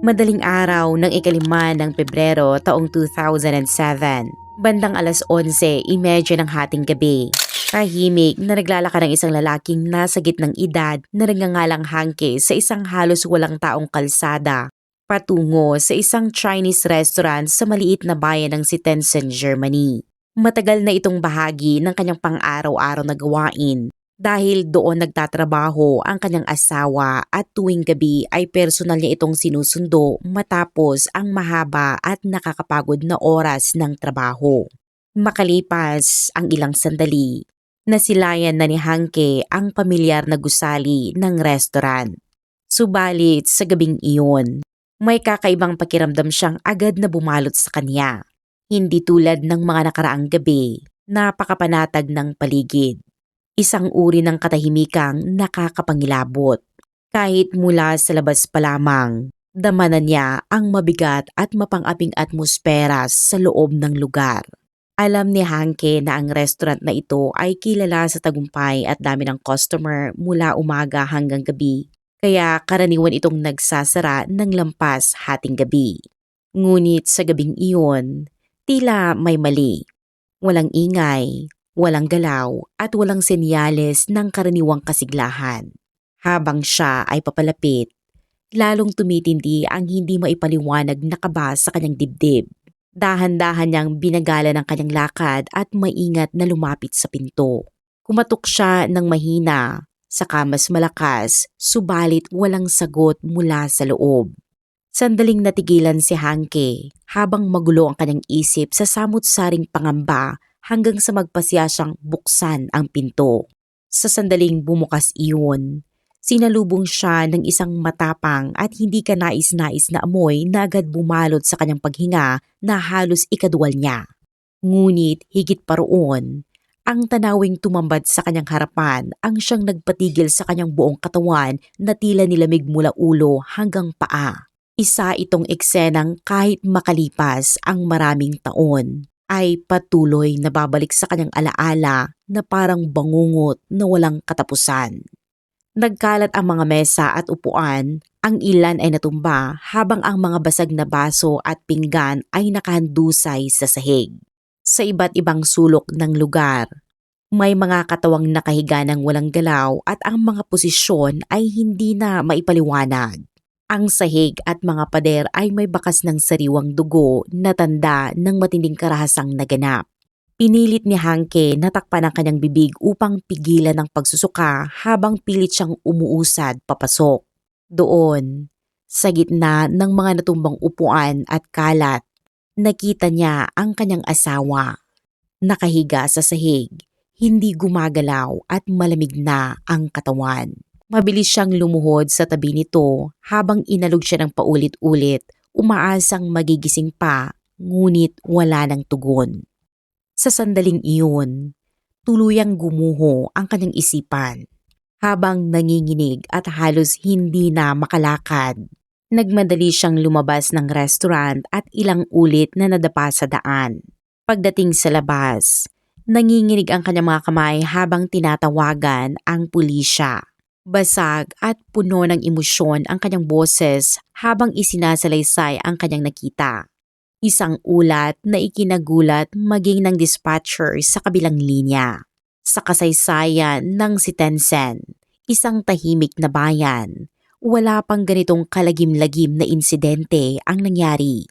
Madaling araw ng ikalima ng Pebrero taong 2007, bandang alas 11:30 ng hating gabi. Tahimik na naglalakad ang isang lalaking nasa gitnang edad na nagngangalang Hanke sa isang halos walang taong kalsada, patungo sa isang Chinese restaurant sa maliit na bayan ng Sittensen, Germany. Matagal na itong bahagi ng kanyang pang-araw-araw na gawain dahil doon nagtatrabaho ang kanyang asawa at tuwing gabi ay personal niya itong sinusundo matapos ang mahaba at nakakapagod na oras ng trabaho. Makalipas ang ilang sandali, nasilayan na ni Hanke ang pamilyar na gusali ng restaurant. Subalit sa gabing iyon, may kakaibang pakiramdam siyang agad na bumalot sa kanya. Hindi tulad ng mga nakaraang gabi, napakapanatag ng paligid. Isang uri ng katahimikang nakakapangilabot. Kahit mula sa labas pa lamang, damanan niya ang mabigat at mapang-aping atmosfera sa loob ng lugar. Alam ni Hanke na ang restaurant na ito ay kilala sa tagumpay at dami ng customer mula umaga hanggang gabi, kaya karaniwan itong nagsasara ng lampas hating gabi. Ngunit sa gabing iyon, tila may mali. Walang ingay, walang galaw at walang senyales ng karaniwang kasiglahan. Habang siya ay papalapit, lalong tumitindi ang hindi maipaliwanag na kaba sa kanyang dibdib. Dahan-dahan niyang binagala ng kanyang lakad at maingat na lumapit sa pinto. Kumatok siya ng mahina, saka mas malakas, subalit walang sagot mula sa loob. Sandaling natigilan si Hanke habang magulo ang kanyang isip sa samut-saring pangamba hanggang sa magpasya siyang buksan ang pinto. Sa sandaling bumukas iyon, sinalubong siya ng isang matapang at hindi kanais-nais na amoy na agad bumalot sa kanyang paghinga na halos ikaduwal niya. Ngunit higit pa roon, ang tanawing tumambad sa kanyang harapan ang siyang nagpatigil sa kanyang buong katawan na tila nilamig mula ulo hanggang paa. Isa itong eksenang kahit makalipas ang maraming taon, ay patuloy na babalik sa kanyang alaala na parang bangungot na walang katapusan. Nagkalat ang mga mesa at upuan, ang ilan ay natumba habang ang mga basag na baso at pinggan ay nakahandusay sa sahig. Sa iba't ibang sulok ng lugar, may mga katawang nakahiga ng walang galaw at ang mga posisyon ay hindi na maipaliwanag. Ang sahig at mga pader ay may bakas ng sariwang dugo na tanda ng matinding karahasang naganap. Pinilit ni Hanke na takpan ang kanyang bibig upang pigilan ang pagsusuka habang pilit siyang umuusad papasok. Doon, sa gitna ng mga natumbang upuan at kalat, nakita niya ang kanyang asawa. Nakahiga sa sahig, hindi gumagalaw at malamig na ang katawan. Mabilis siyang lumuhod sa tabi nito habang inalog siya ng paulit-ulit, umaasang magigising pa, ngunit wala ng tugon. Sa sandaling iyon, tuluyang gumuho ang kanyang isipan. Habang nanginginig at halos hindi na makalakad, nagmadali siyang lumabas ng restaurant at ilang ulit na nadapa sa daan. Pagdating sa labas, nanginginig ang kanyang mga kamay habang tinatawagan ang pulisya. Basag at puno ng emosyon ang kanyang boses habang isinasalaysay ang kanyang nakita. Isang ulat na ikinagulat maging ng dispatcher sa kabilang linya. Sa kasaysayan ng Sittensen, isang tahimik na bayan, wala pang ganitong kalagim-lagim na insidente ang nangyari.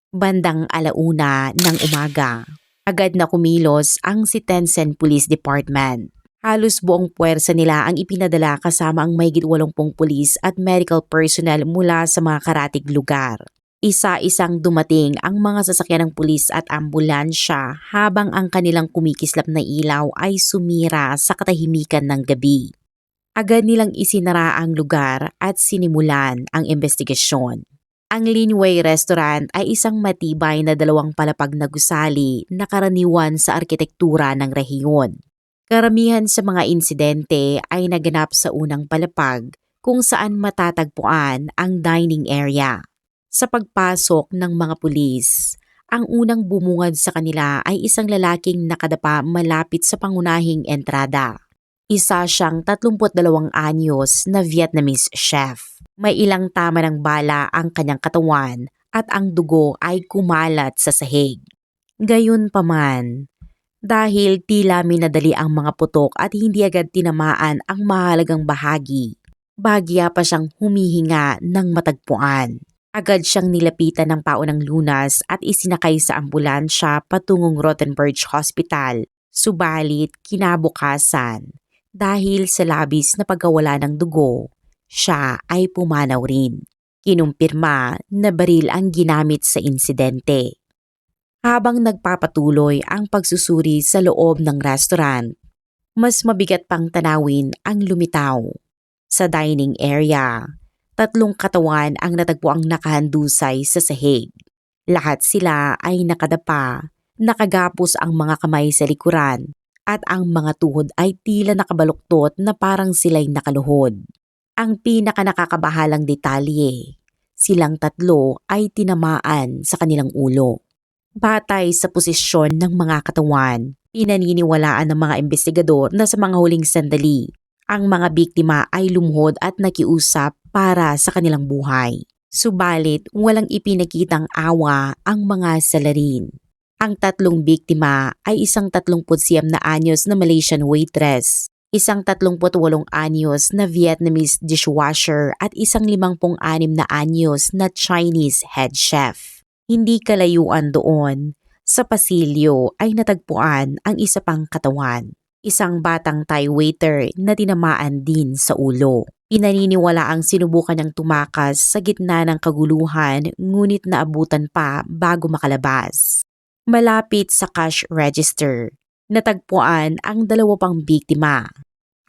Bandang 1:00 ng umaga, agad na kumilos ang Sittensen Police Department. Halos buong puwersa nila ang ipinadala kasama ang mahigit 80 pulis at medical personnel mula sa mga karatig lugar. Isa-isang dumating ang mga sasakyan ng pulis at ambulansya habang ang kanilang kumikislap na ilaw ay sumira sa katahimikan ng gabi. Agad nilang isinara ang lugar at sinimulan ang investigasyon. Ang Linway Restaurant ay isang matibay na 2 palapag na gusali na karaniwan sa arkitektura ng rehiyon. Karamihan sa mga insidente ay naganap sa unang palapag kung saan matatagpuan ang dining area. Sa pagpasok ng mga pulis, ang unang bumungad sa kanila ay isang lalaking nakadapa malapit sa pangunahing entrada. Isa siyang 32 anyos na Vietnamese chef. May ilang tama ng bala ang kanyang katawan at ang dugo ay kumalat sa sahig. Gayunpaman, dahil tila minadali ang mga putok at hindi agad tinamaan ang mahalagang bahagi, bagya pa siyang humihinga ng matagpuan. Agad siyang nilapitan ng paunang lunas at isinakay sa ambulansya patungong Rothenburg Hospital. Subalit kinabukasan, dahil sa labis na pagkawala ng dugo, siya ay pumanaw rin. Kinumpirma na baril ang ginamit sa insidente. Habang nagpapatuloy ang pagsusuri sa loob ng restaurant, mas mabigat pang tanawin ang lumitaw. Sa dining area, 3 katawan ang natagpuang nakahandusay sa sahig. Lahat sila ay nakadapa, nakagapos ang mga kamay sa likuran, at ang mga tuhod ay tila nakabaluktot na parang sila'y nakaluhod. Ang pinakanakakabahalang detalye, silang 3 ay tinamaan sa kanilang ulo. Batay sa posisyon ng mga katawan, pinaniniwalaan ng mga investigador na sa mga huling sandali, ang mga biktima ay lumuhod at nakiusap para sa kanilang buhay. Subalit walang ipinakitang awa ang mga salarin. Ang 3 biktima ay isang 39 na anyos na Malaysian waitress, isang 38 anyos na Vietnamese dishwasher at isang 56 na anyos na Chinese head chef. Hindi kalayuan doon, sa pasilyo ay natagpuan ang isa pang katawan. Isang batang Thai waiter na tinamaan din sa ulo. Pinaniniwala ang sinubukan niyang tumakas sa gitna ng kaguluhan ngunit naabutan pa bago makalabas. Malapit sa cash register, natagpuan ang 2 pang biktima.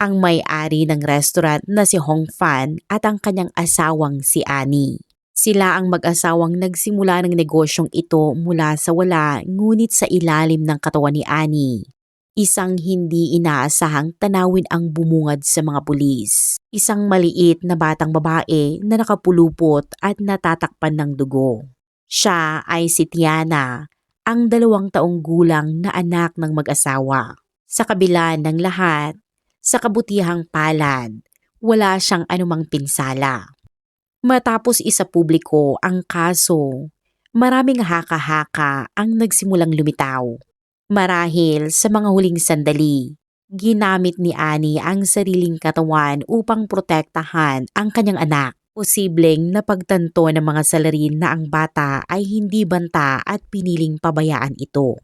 Ang may-ari ng restaurant na si Hong Fan at ang kanyang asawang si Annie. Sila ang mag-asawang nagsimula ng negosyong ito mula sa wala ngunit sa ilalim ng katawan ni Annie. Isang hindi inaasahang tanawin ang bumungad sa mga pulis. Isang maliit na batang babae na nakapulupot at natatakpan ng dugo. Siya ay si Tiana, ang 2 taong gulang na anak ng mag-asawa. Sa kabila ng lahat, sa kabutihang palad, wala siyang anumang pinsala. Matapos isa publiko ang kaso, maraming haka-haka ang nagsimulang lumitaw. Marahil sa mga huling sandali, ginamit ni Annie ang sariling katawan upang protektahan ang kanyang anak. Posibleng napagtanto ng mga salarin na ang bata ay hindi banta at piniling pabayaan ito.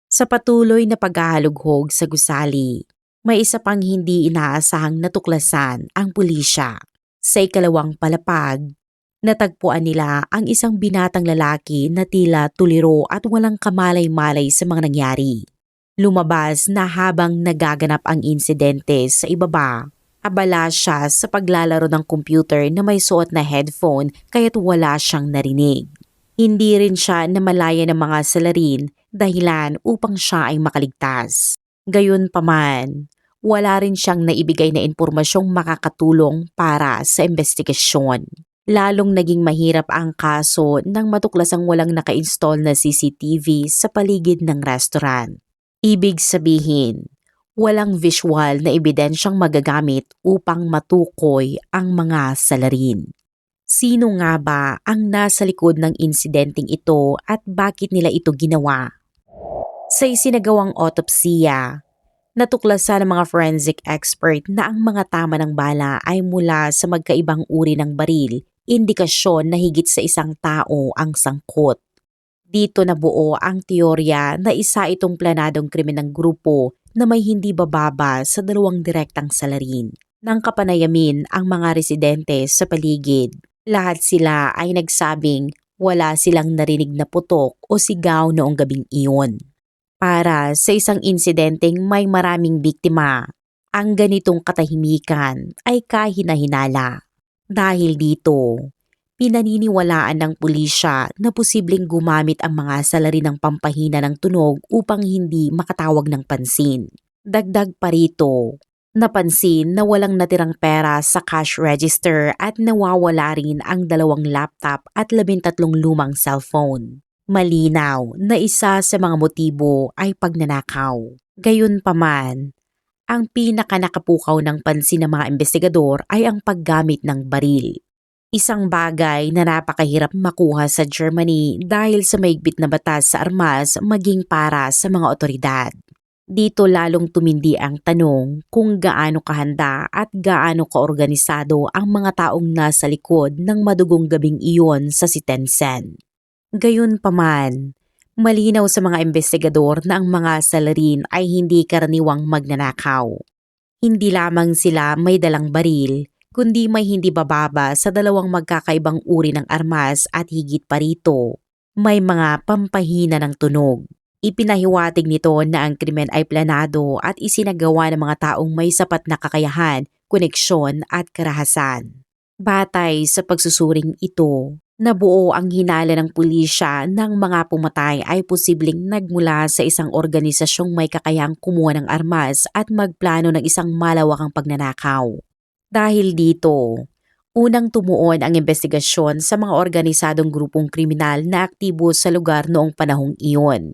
Sa patuloy na paghahalughog sa gusali, may isa pang hindi inaasahang natuklasan ang pulisya. Sa ikalawang palapag, natagpuan nila ang isang binatang lalaki na tila tuliro at walang kamalay-malay sa mga nangyari. Lumabas na habang nagaganap ang insidente sa ibaba, abala siya sa paglalaro ng computer na may suot na headphone kaya't wala siyang narinig. Hindi rin siya namalaya ng mga salarin dahilan upang siya ay makaligtas. Gayunpaman, wala rin siyang naibigay na impormasyong makakatulong para sa investigasyon. Lalong naging mahirap ang kaso nang matuklasang walang naka-install na CCTV sa paligid ng restaurant. Ibig sabihin, walang visual na ebidensyang magagamit upang matukoy ang mga salarin. Sino nga ba ang nasa likod ng insidenteng ito at bakit nila ito ginawa? Sa isinagawang autopsiya, natuklasan ng mga forensic expert na ang mga tama ng bala ay mula sa magkaibang uri ng baril, indikasyon na higit sa isang tao ang sangkot. Dito nabuo ang teorya na isa itong planadong krimen ng grupo na may hindi bababa sa 2 direktang salarin. Nang kapanayamin ang mga residente sa paligid, lahat sila ay nagsabing wala silang narinig na putok o sigaw noong gabing iyon. Para sa isang insidenteng may maraming biktima, ang ganitong katahimikan ay kahina-hinala. Dahil dito, pinaniniwalaan ng pulisya na posibleng gumamit ang mga salarin ng pampahina ng tunog upang hindi makatawag ng pansin. Dagdag pa rito, napansin na walang natirang pera sa cash register at nawawala rin ang 2 laptop at 13 lumang cellphone. Malinaw na isa sa mga motibo ay pagnanakaw. Gayunpaman, Ang pinakanakapukaw ng pansin ng mga investigador ay ang paggamit ng baril. Isang bagay na napakahirap makuha sa Germany dahil sa maigpit na batas sa armas maging para sa mga otoridad. Dito lalong tumindi ang tanong kung gaano kahanda at gaano kaorganisado ang mga taong nasa likod ng madugong gabing iyon sa Sitensem. Gayunpaman, malinaw sa mga investigador na ang mga salarin ay hindi karaniwang magnanakaw. Hindi lamang sila may dalang baril, kundi may hindi bababa sa dalawang magkakaibang uri ng armas at higit pa rito, may mga pampahina ng tunog. Ipinahiwatig nito na ang krimen ay planado at isinagawa ng mga taong may sapat na kakayahan, koneksyon at karahasan. Batay sa pagsusuring ito, nabuo ang hinala ng pulisya ng mga pumatay ay posibleng nagmula sa isang organisasyong may kakayahang kumuha ng armas at magplano ng isang malawakang pagnanakaw. Dahil dito, unang tumuon ang investigasyon sa mga organisadong grupong kriminal na aktibo sa lugar noong panahong iyon.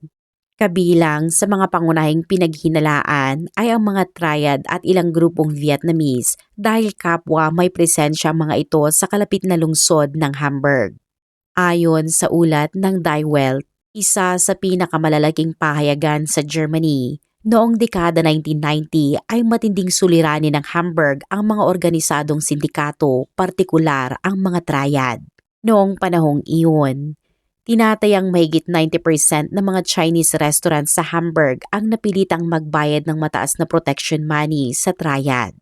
Kabilang sa mga pangunahing pinaghinalaan ay ang mga triad at ilang grupong Vietnamese dahil kapwa may presensya mga ito sa kalapit na lungsod ng Hamburg. Ayon sa ulat ng Die Welt, isa sa pinakamalalaking pahayagan sa Germany, noong dekada 1990 ay matinding suliranin ng Hamburg ang mga organisadong sindikato, partikular ang mga triad. Noong panahong iyon, tinatayang mahigit 90% ng mga Chinese restaurants sa Hamburg ang napilitang magbayad ng mataas na protection money sa triad.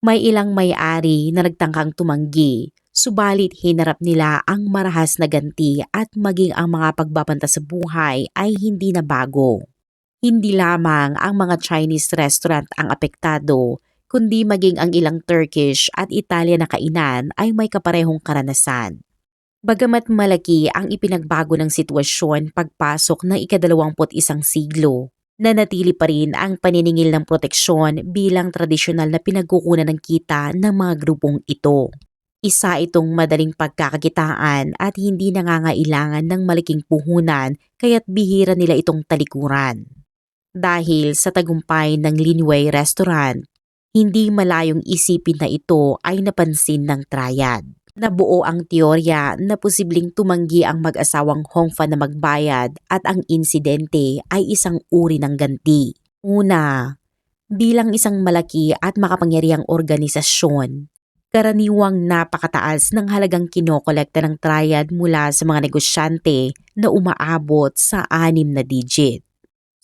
May ilang may-ari na nagtangkang tumanggi, subalit hinarap nila ang marahas na ganti at maging ang mga pagbabanta sa buhay ay hindi na bago. Hindi lamang ang mga Chinese restaurant ang apektado, kundi maging ang ilang Turkish at Italian na kainan ay may kaparehong karanasan. Bagamat malaki ang ipinagbago ng sitwasyon pagpasok ng ika-21 siglo, nanatili pa rin ang paniningil ng proteksyon bilang tradisyonal na pinagkukunan ng kita ng mga grupong ito. Isa itong madaling pagkakakitaan at hindi nangangailangan ng malaking puhunan kaya't bihira nila itong talikuran. Dahil sa tagumpay ng Linway Restaurant, hindi malayong isipin na ito ay napansin ng triad. Nabuo ang teorya na posibleng tumanggi ang mag-asawang Hongfa na magbayad at ang insidente ay isang uri ng ganti. Una, bilang isang malaki at makapangyarihang organisasyon, karaniwang napakataas ng halagang kinokolekta ng triad mula sa mga negosyante na umaabot sa 6 na digit.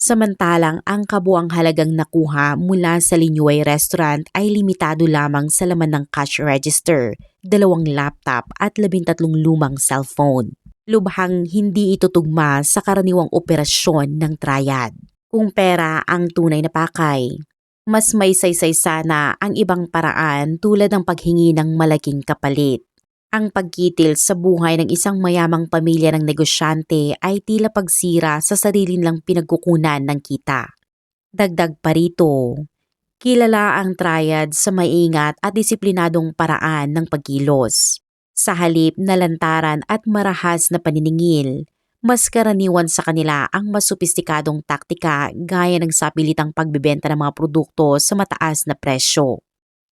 Samantalang ang kabuang halagang nakuha mula sa Linway Restaurant ay limitado lamang sa laman ng cash register, 2 laptop at 13 lumang cellphone. Lubhang hindi ito tugma sa karaniwang operasyon ng triad. Kung pera ang tunay na pakay, mas may saysay sana ang ibang paraan tulad ng paghingi ng malaking kapalit. Ang pagkitil sa buhay ng isang mayamang pamilya ng negosyante ay tila pagsira sa sarili nilang pinagkukunan ng kita. Dagdag pa rito, kilala ang triad sa maingat at disiplinadong paraan ng pagkilos. Sa halip na lantaran at marahas na paniningil, mas karaniwan sa kanila ang mas sopistikadong taktika gaya ng sapilitang pagbebenta ng mga produkto sa mataas na presyo.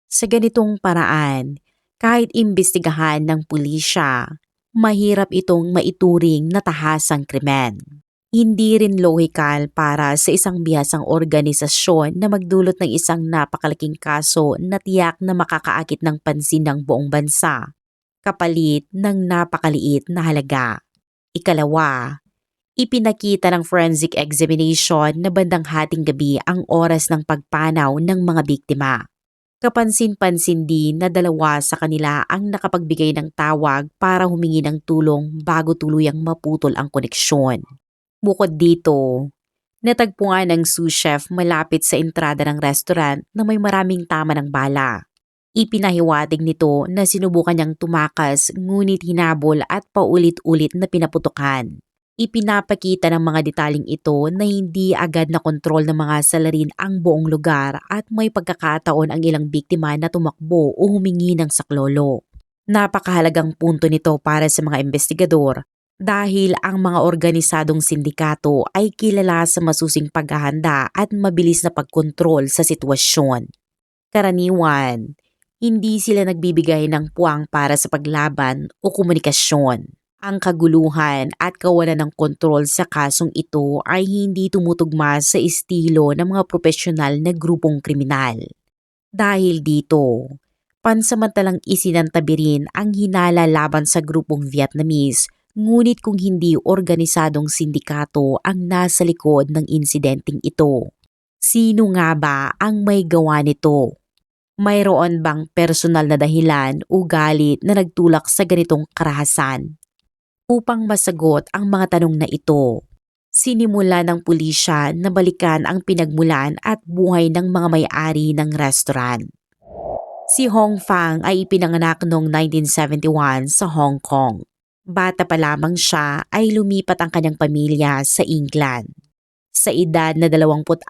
Sa ganitong paraan, kahit imbestigahan ng pulisya, mahirap itong maituring na tahasang krimen. Hindi rin lohikal para sa isang bihasang organisasyon na magdulot ng isang napakalaking kaso na tiyak na makakaakit ng pansin ng buong bansa, kapalit ng napakaliit na halaga. Ikalawa, ipinakita ng forensic examination na bandang hating gabi ang oras ng pagpanaw ng mga biktima. Kapansin-pansin din na 2 sa kanila ang nakapagbigay ng tawag para humingi ng tulong bago tuluyang maputol ang koneksyon. Bukod dito, natagpuan ng sous chef malapit sa entrada ng restaurant na may maraming tama ng bala. Ipinahiwatig nito na sinubukan niyang tumakas ngunit hinabol at paulit-ulit na pinaputukan. Ipinapakita ng mga detaling ito na hindi agad na kontrol ng mga salarin ang buong lugar at may pagkakataon ang ilang biktima na tumakbo o humingi ng saklolo. Napakahalagang punto nito para sa mga investigador Dahil ang mga organisadong sindikato ay kilala sa masusing paghahanda at mabilis na pagkontrol sa sitwasyon. Karaniwan, hindi sila nagbibigay ng puwang para sa paglaban o komunikasyon. Ang kaguluhan at kawalan ng kontrol sa kasong ito ay hindi tumutugma sa estilo ng mga profesional na grupong kriminal. Dahil dito, pansamantalang isinantabi rin ang hinala laban sa grupong Vietnamese, ngunit kung hindi organisadong sindikato ang nasa likod ng insidenteng ito. Sino nga ba ang may gawa nito? Mayroon bang personal na dahilan o galit na nagtulak sa ganitong karahasan? Upang masagot ang mga tanong na ito, sinimula ng pulisya na balikan ang pinagmulan at buhay ng mga may-ari ng restaurant. Si Hong Fang ay ipinanganak noong 1971 sa Hong Kong. Bata pa lamang siya ay lumipat ang kanyang pamilya sa England. Sa edad na 26,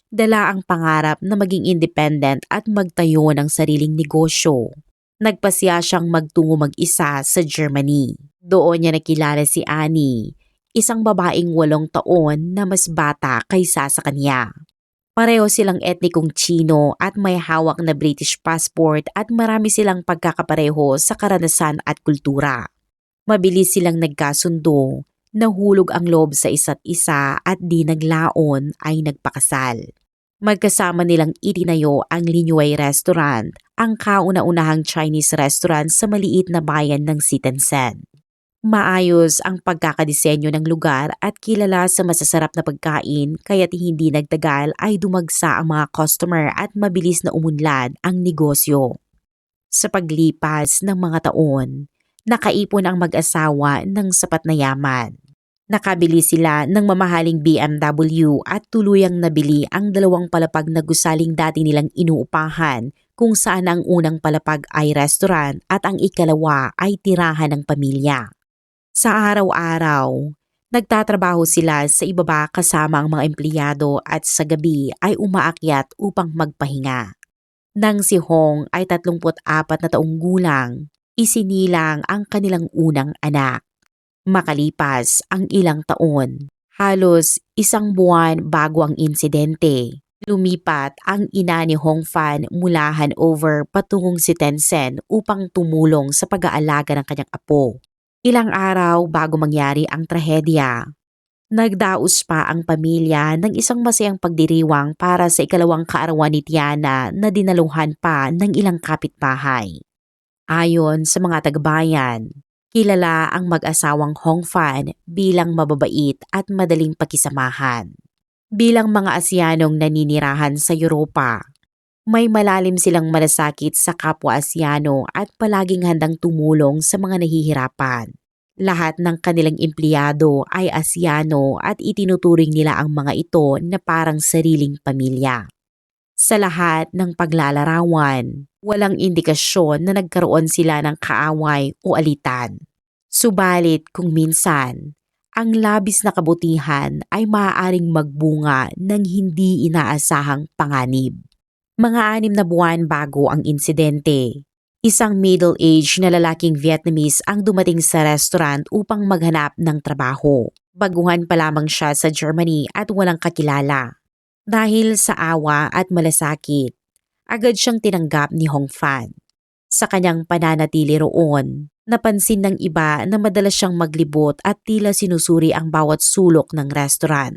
dala ang pangarap na maging independent at magtayo ng sariling negosyo. Nagpasya siyang magtungo mag-isa sa Germany. Doon niya nakilala si Annie, isang babaeng 8 taon na mas bata kaysa sa kanya. Pareho silang etnikong Chino at may hawak na British passport at marami silang pagkakapareho sa karanasan at kultura. Mabilis silang nagkasundo, nahulog ang loob sa isa't isa at di naglaon ay nagpakasal. Magkasama nilang itinayo ang Linway Restaurant, ang kauna-unahang Chinese restaurant sa maliit na bayan ng Sitensem. Maayos ang pagkakadisenyo ng lugar at kilala sa masasarap na pagkain kaya't hindi nagtagal ay dumagsa ang mga customer at mabilis na umunlad ang negosyo. Sa paglipas ng mga taon, nakaipon ang mag-asawa ng sapat na yaman. Nakabili sila ng mamahaling BMW at tuluyang nabili ang 2 palapag na gusaling dati nilang inuupahan kung saan ang unang palapag ay restaurant at ang ikalawa ay tirahan ng pamilya. Sa araw-araw, nagtatrabaho sila sa ibaba kasama ang mga empleyado at sa gabi ay umaakyat upang magpahinga. Nang si Hong ay 34 na taong gulang, isinilang ang kanilang unang anak. Makalipas ang ilang taon, halos 1 buwan bago ang insidente, lumipat ang ina ni Hong Fan mula Hanover patungong Sitensem upang tumulong sa pag-aalaga ng kanyang apo. Ilang araw bago mangyari ang trahedya, nagdaos pa ang pamilya ng isang masayang pagdiriwang para sa ikalawang kaarawan ni Tiana na dinaluhan pa ng ilang kapitbahay. Ayon sa mga tagabayan, kilala ang mag-asawang Hong Fan bilang mababait at madaling pakisamahan. Bilang mga Asianong naninirahan sa Europa, may malalim silang malasakit sa kapwa Asiano at palaging handang tumulong sa mga nahihirapan. Lahat ng kanilang empleyado ay Asiano at itinuturing nila ang mga ito na parang sariling pamilya. Sa lahat ng paglalarawan, walang indikasyon na nagkaroon sila ng kaaway o alitan. Subalit kung minsan, ang labis na kabutihan ay maaaring magbunga ng hindi inaasahang panganib. Mga 6 na buwan bago ang insidente, isang middle-aged na lalaking Vietnamese ang dumating sa restaurant upang maghanap ng trabaho. Baguhan pa lamang siya sa Germany at walang kakilala. Dahil sa awa at malasakit, agad siyang tinanggap ni Hong Fan. Sa kanyang pananatili roon, napansin ng iba na madalas siyang maglibot at tila sinusuri ang bawat sulok ng restaurant.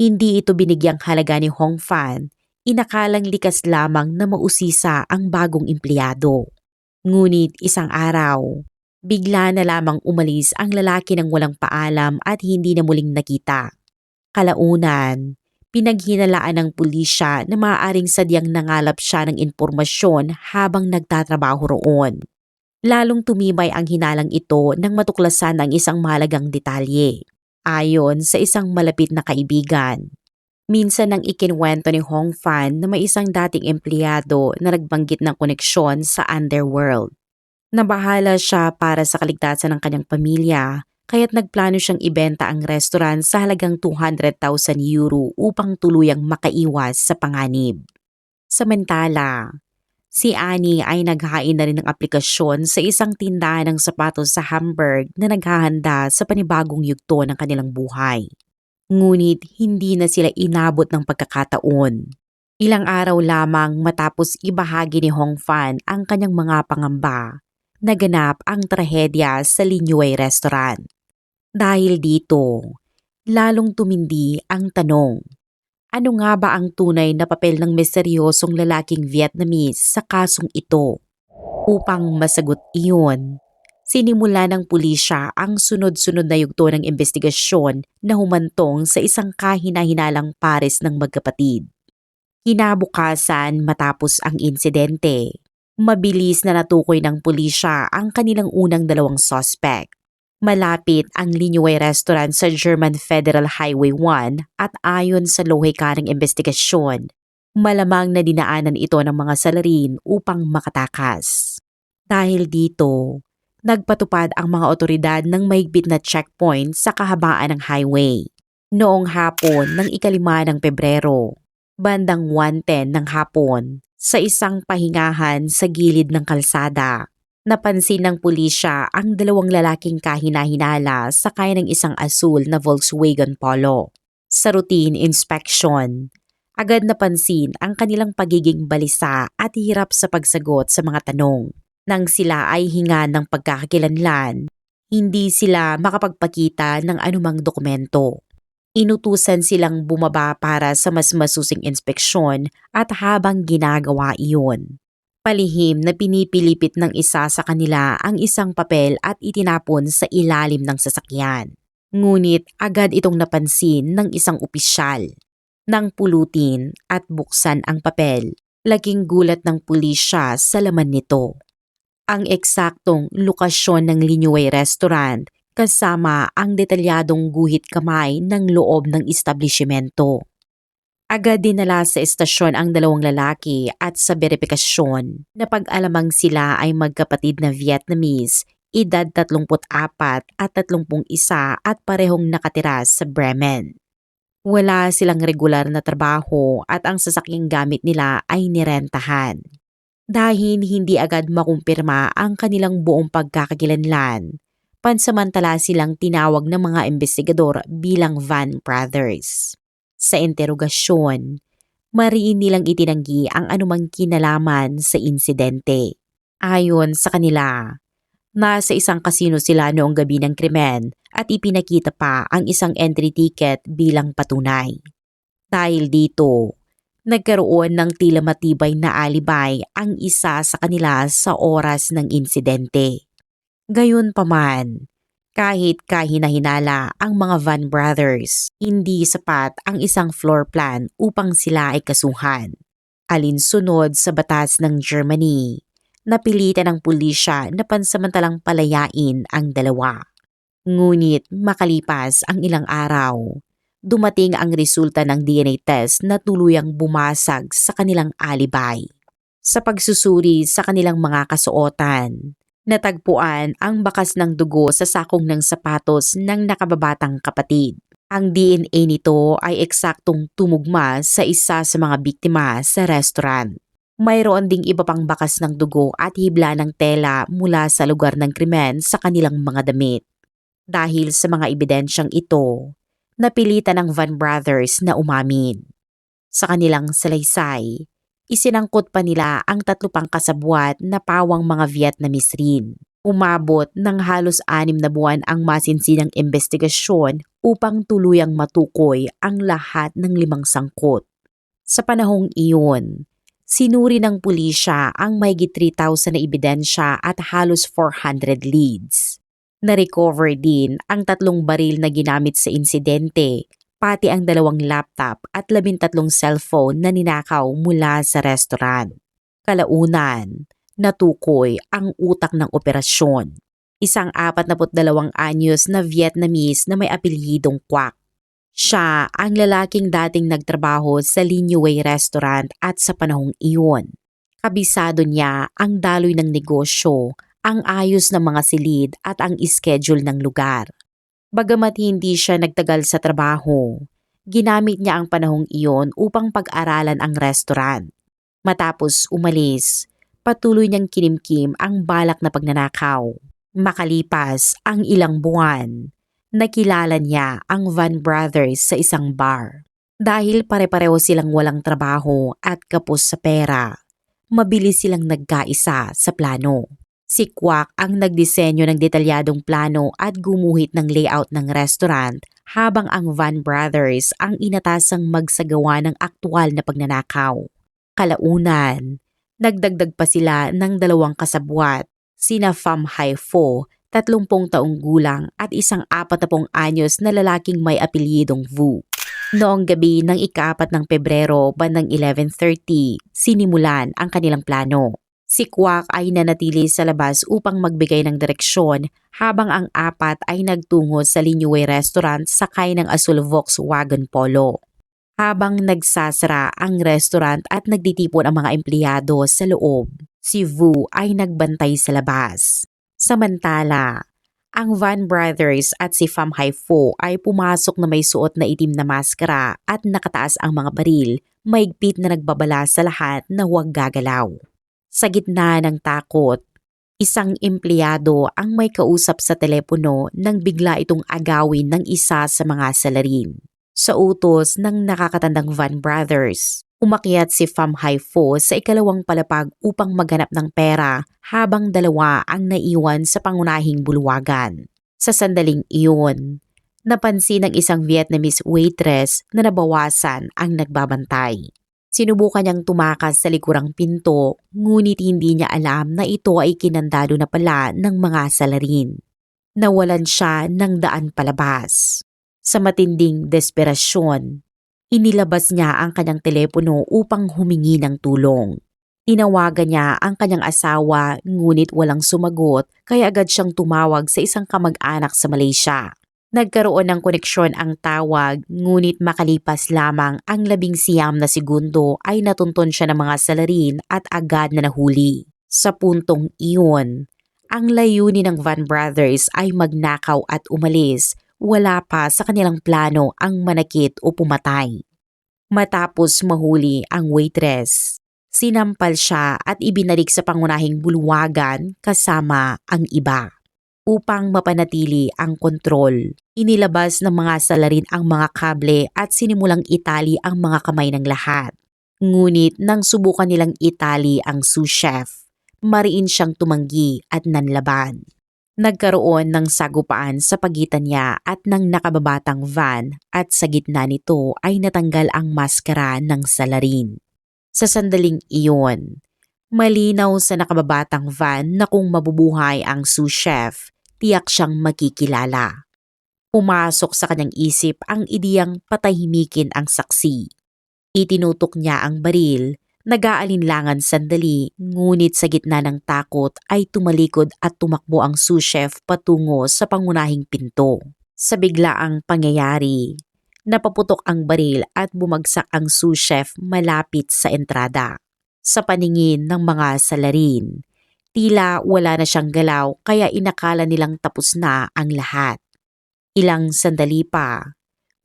Hindi ito binigyang halaga ni Hong Fan. Inakalang likas lamang na mausisa ang bagong empleyado. Ngunit isang araw, bigla na lamang umalis ang lalaki ng walang paalam at hindi na muling nakita. Kalaunan, pinaghinalaan ng pulisya na maaaring sadyang nangalap siya ng impormasyon habang nagtatrabaho roon. Lalong tumibay ang hinalang ito nang matuklasan ang isang mahalagang detalye. Ayon sa isang malapit na kaibigan, minsan nang ikinwento ni Hong Fan na may isang dating empleyado na nagbanggit ng koneksyon sa underworld. Nabahala siya para sa kaligtasan ng kanyang pamilya, kaya't nagplano siyang ibenta ang restaurant sa halagang €200,000 upang tuluyang makaiwas sa panganib. Samantala, Si Annie ay naghain na rin ng aplikasyon sa isang tindahan ng sapatos sa Hamburg na naghahanda sa panibagong yugto ng kanilang buhay. Ngunit hindi na sila inabot ng pagkakataon. Ilang araw lamang matapos ibahagi ni Hong Fan ang kanyang mga pangamba, naganap ang trahedya sa Linway Restaurant. Dahil dito, lalong tumindi ang tanong. Ano nga ba ang tunay na papel ng misteryosong lalaking Vietnamese sa kasong ito? Upang masagot iyon, sinimula ng pulisya ang sunod-sunod na yugto ng investigasyon na humantong sa isang kahina-hinalang pares ng magkapatid. Kinabukasan matapos ang insidente, mabilis na natukoy ng pulisya ang kanilang unang dalawang suspect. Malapit ang Linway Restaurant sa German Federal Highway 1 at ayon sa lohika ng investigasyon, malamang na dinaanan ito ng mga salarin upang makatakas. Dahil dito, nagpatupad ang mga otoridad ng mahigpit na checkpoint sa kahabaan ng highway. Noong hapon ng 5 ng Pebrero, bandang 1:10 ng hapon, sa isang pahingahan sa gilid ng kalsada, napansin ng pulisya ang dalawang lalaking kahina-hinala sakay ng isang asul na Volkswagen Polo. Sa routine inspection, agad napansin ang kanilang pagiging balisa at hirap sa pagsagot sa mga tanong. Nang sila ay hinga ng pagkakakilanlan, hindi sila makapagpakita ng anumang dokumento. Inutusan silang bumaba para sa mas masusing inspeksyon at habang ginagawa iyon, palihim na pinipilipit ng isa sa kanila ang isang papel at itinapon sa ilalim ng sasakyan. Ngunit agad itong napansin ng isang opisyal. Nang pulutin at buksan ang papel, laking gulat ng pulisya sa laman nito. Ang eksaktong lokasyon ng Linway Restaurant kasama ang detalyadong guhit kamay ng loob ng establishmento. Agad dinala sa estasyon ang dalawang lalaki at sa beripikasyon na pag-alamang sila ay magkapatid na Vietnamese, edad 34 at 31 at parehong nakatira sa Bremen. Wala silang regular na trabaho at ang sasakyang gamit nila ay nirentahan. Dahil hindi agad makumpirma ang kanilang buong pagkakakilanlan, pansamantala silang tinawag ng mga investigador bilang Van Brothers. Sa interogasyon, mariin nilang itinanggi ang anumang kinalaman sa insidente. Ayon sa kanila, nasa isang kasino sila noong gabi ng krimen at ipinakita pa ang isang entry ticket bilang patunay. Dahil dito, nagkaroon ng tila matibay na alibay ang isa sa kanila sa oras ng insidente. Gayunpaman, kahit kahina-hinala ang mga Van Brothers, hindi sapat ang isang floor plan upang sila ay kasuhan. Alinsunod sa batas ng Germany, napilitan ng pulisya na pansamantalang palayain ang dalawa. Ngunit makalipas ang ilang araw, dumating ang resulta ng DNA test na tuluyang bumasag sa kanilang alibay. Sa pagsusuri sa kanilang mga kasuotan, natagpuan ang bakas ng dugo sa sakong ng sapatos ng nakababatang kapatid. Ang DNA nito ay eksaktong tumugma sa isa sa mga biktima sa restaurant. Mayroon ding iba pang bakas ng dugo at hibla ng tela mula sa lugar ng krimen sa kanilang mga damit. Dahil sa mga ebidensyang ito, napilitan ng Van Brothers na umamin. Sa kanilang salaysay, isinangkot pa nila ang 3 pang kasabwat na pawang mga Vietnamese rin. Umabot ng halos 6 na buwan ang masinsinang investigasyon upang tuluyang matukoy ang lahat ng 5 sangkot. Sa panahong iyon, sinuri ng pulisya ang mahigit 3,000 na ebidensya at halos 400 leads. Na-recover din ang 3 baril na ginamit sa insidente, pati ang 2 laptop at 13 cellphone na ninakaw mula sa restaurant. Kalaunan, natukoy ang utak ng operasyon. Isang 42 anyos na Vietnamese na may apelyidong Quoc. Siya ang lalaking dating nagtrabaho sa Linway Restaurant at sa panahong iyon, kabisado niya ang daloy ng negosyo, ang ayos ng mga silid at ang schedule ng lugar. Bagamat hindi siya nagtagal sa trabaho, ginamit niya ang panahong iyon upang pag-aralan ang restaurant. Matapos umalis, patuloy niyang kinimkim ang balak na pagnanakaw. Makalipas ang ilang buwan, nakilala niya ang Van Brothers sa isang bar. Dahil pare-pareho silang walang trabaho at kapos sa pera, mabilis silang nagkaisa sa plano. Si Kwak ang nagdisenyo ng detalyadong plano at gumuhit ng layout ng restaurant habang ang Van Brothers ang inatasang magsagawa ng aktwal na pagnanakaw. Kalaunan, nagdagdag pa sila ng 2 kasabwat, sina Pham Hai Pho, 30 taong gulang at isang 40 anyos na lalaking may apelyidong Vu. Noong gabi ng ika-4 ng Pebrero, bandang 11:30, sinimulan ang kanilang plano. Si Kwak ay nanatili sa labas upang magbigay ng direksyon habang ang 4 ay nagtungo sa Linway Restaurant sakay ng asul Volkswagen Polo. Habang nagsasara ang restaurant at nagtitipon ang mga empleyado sa loob, si Vu ay nagbantay sa labas. Samantala, ang Van Brothers at si Pham Hai Pho ay pumasok na may suot na itim na maskara at nakataas ang mga baril, maigpit na nagbabala sa lahat na huwag gagalaw. Sa gitna ng takot, isang empleyado ang may kausap sa telepono nang bigla itong agawin ng isa sa mga salarin. Sa utos ng nakakatandang Van Brothers, umakyat si Pham Hai Pho sa ikalawang palapag upang maghanap ng pera habang 2 ang naiwan sa pangunahing bulwagan. Sa sandaling iyon, napansin ng isang Vietnamese waitress na nabawasan ang nagbabantay. Sinubukan niyang tumakas sa likurang pinto, ngunit hindi niya alam na ito ay kinandado na pala ng mga salarin. Nawalan siya ng daan palabas. Sa matinding desperasyon, inilabas niya ang kanyang telepono upang humingi ng tulong. Tinawagan niya ang kanyang asawa ngunit walang sumagot kaya agad siyang tumawag sa isang kamag-anak sa Malaysia. Nagkaroon ng koneksyon ang tawag ngunit makalipas lamang ang 19 na segundo ay natuntun siya ng mga salarin at agad na nahuli. Sa puntong iyon, ang layunin ng Van Brothers ay magnakaw at umalis, wala pa sa kanilang plano ang manakit o pumatay. Matapos mahuli ang waitress, sinampal siya at ibinalik sa pangunahing bulwagan kasama ang iba. Upang mapanatili ang kontrol, inilabas ng mga salarin ang mga kable at sinimulang itali ang mga kamay ng lahat. Ngunit nang subukan nilang itali ang sous chef, mariin siyang tumanggi at nanlaban. Nagkaroon ng sagupaan sa pagitan niya at ng nakababatang van at sa gitna nito ay natanggal ang maskara ng salarin. Sa sandaling iyon, malinaw sa nakababatang van na kung mabubuhay ang sous chef, tiyak siyang makikilala. Pumasok sa kanyang isip ang ideyang patahimikin ang saksi. Itinutok niya ang baril, nag-aalinlangan sandali, ngunit sa gitna ng takot ay tumalikod at tumakbo ang sous chef patungo sa pangunahing pinto. Sa biglaang pangyayari, napaputok ang baril at bumagsak ang sous chef malapit sa entrada. Sa paningin ng mga salarin, tila wala na siyang galaw kaya inakala nilang tapos na ang lahat. Ilang sandali pa,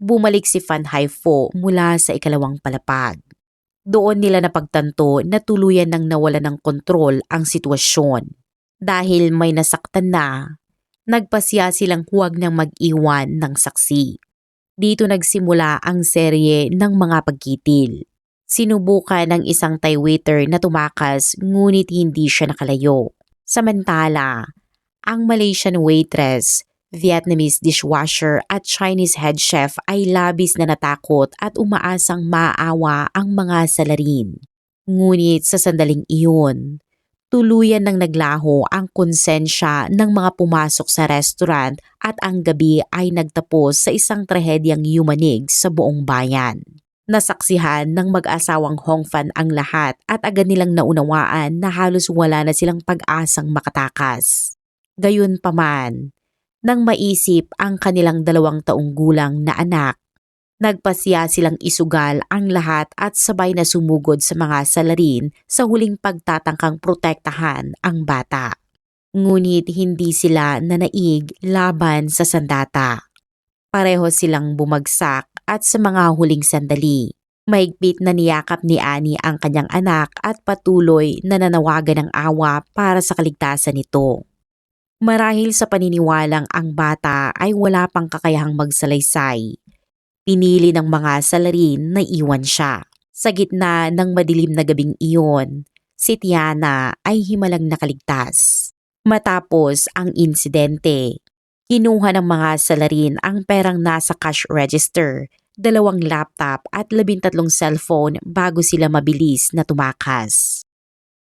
bumalik si Pham Hai Pho mula sa ikalawang palapag. Doon nila napagtanto na tuluyan nang nawala ng kontrol ang sitwasyon. Dahil may nasaktan na, nagpasya silang huwag nang mag-iwan ng saksi. Dito nagsimula ang serye ng mga pagkitil. Sinubukan ng isang Thai waiter na tumakas ngunit hindi siya nakalayo. Samantala, ang Malaysian waitress, Vietnamese dishwasher at Chinese head chef ay labis na natakot at umaasang maawa ang mga salarin. Ngunit sa sandaling iyon, tuluyan nang naglaho ang konsensya ng mga pumasok sa restaurant at ang gabi ay nagtapos sa isang trahedyang yumanig sa buong bayan. Nasaksihan ng mag-asawang Hong Fan ang lahat at agad nilang naunawaan na halos wala na silang pag-asang makatakas. Gayunpaman, nang maisip ang kanilang 2 taong gulang na anak, nagpasya silang isugal ang lahat at sabay na sumugod sa mga salarin sa huling pagtatangkang protektahan ang bata. Ngunit hindi sila nanaig laban sa sandata. Pareho silang bumagsak at sa mga huling sandali, Mahigpit na niyakap ni Annie ang kanyang anak at patuloy na nanawagan ng awa para sa kaligtasan nito. Marahil sa paniniwalang ang bata ay wala pang kakayahang magsalaysay, pinili ng mga salarin na iwan siya. Sa gitna ng madilim na gabing iyon, si Tiana ay himalang nakaligtas. Matapos ang insidente, kinuha ng mga salarin ang perang nasa cash register, 2 laptop at 13 cellphone bago sila mabilis na tumakas.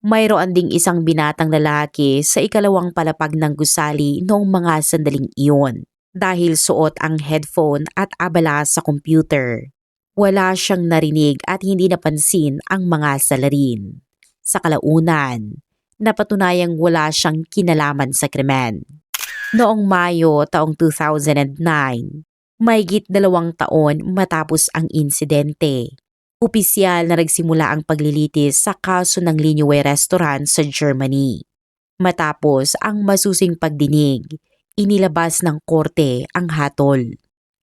Mayroon ding isang binatang lalaki sa ikalawang palapag ng gusali noong mga sandaling iyon dahil suot ang headphone at abala sa computer. Wala siyang narinig at hindi napansin ang mga salarin. Sa kalaunan, napatunayang wala siyang kinalaman sa krimen. Noong Mayo taong 2009, mahigit 2 taon matapos ang insidente, opisyal na nagsimula ang paglilitis sa kaso ng Linoway Restaurant sa Germany. Matapos ang masusing pagdinig, inilabas ng korte ang hatol.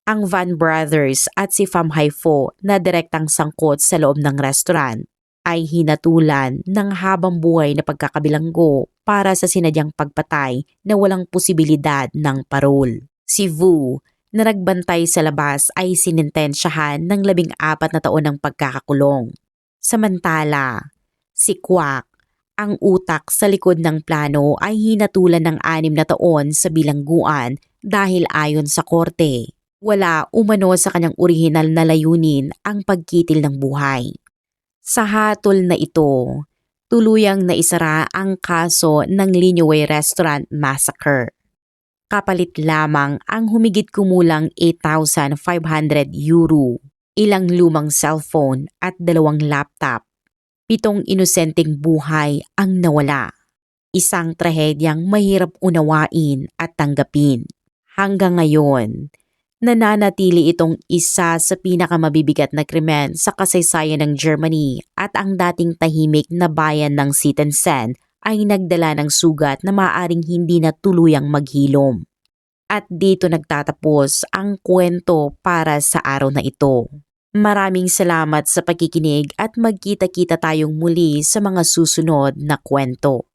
Ang Van Brothers at si Pham Hai Pho na direktang sangkot sa loob ng restaurant ay hinatulan ng habang buhay na pagkakabilanggo para sa sinadyang pagpatay na walang posibilidad ng parol. Si Vu na nagbantay sa labas ay sinintensyahan ng 14 na taon ng pagkakakulong. Samantala, si Kwak, ang utak sa likod ng plano ay hinatulan ng 6 na taon sa bilangguan dahil ayon sa korte, wala umano sa kanyang orihinal na layunin ang pagkitil ng buhay. Sa hatol na ito, tuluyang naisara ang kaso ng Linoway Restaurant Massacre. Kapalit lamang ang humigit kumulang 8,500 euro, ilang lumang cellphone at 2 laptop. 7 inosenteng buhay ang nawala. Isang trahedyang mahirap unawain at tanggapin. Hanggang ngayon, nananatili itong isa sa pinakamabibigat na krimen sa kasaysayan ng Germany at ang dating tahimik na bayan ng Sittensen ay nagdala ng sugat na maaaring hindi na tuluyang maghilom. At dito nagtatapos ang kwento para sa araw na ito. Maraming salamat sa pakikinig at magkita-kita tayong muli sa mga susunod na kwento.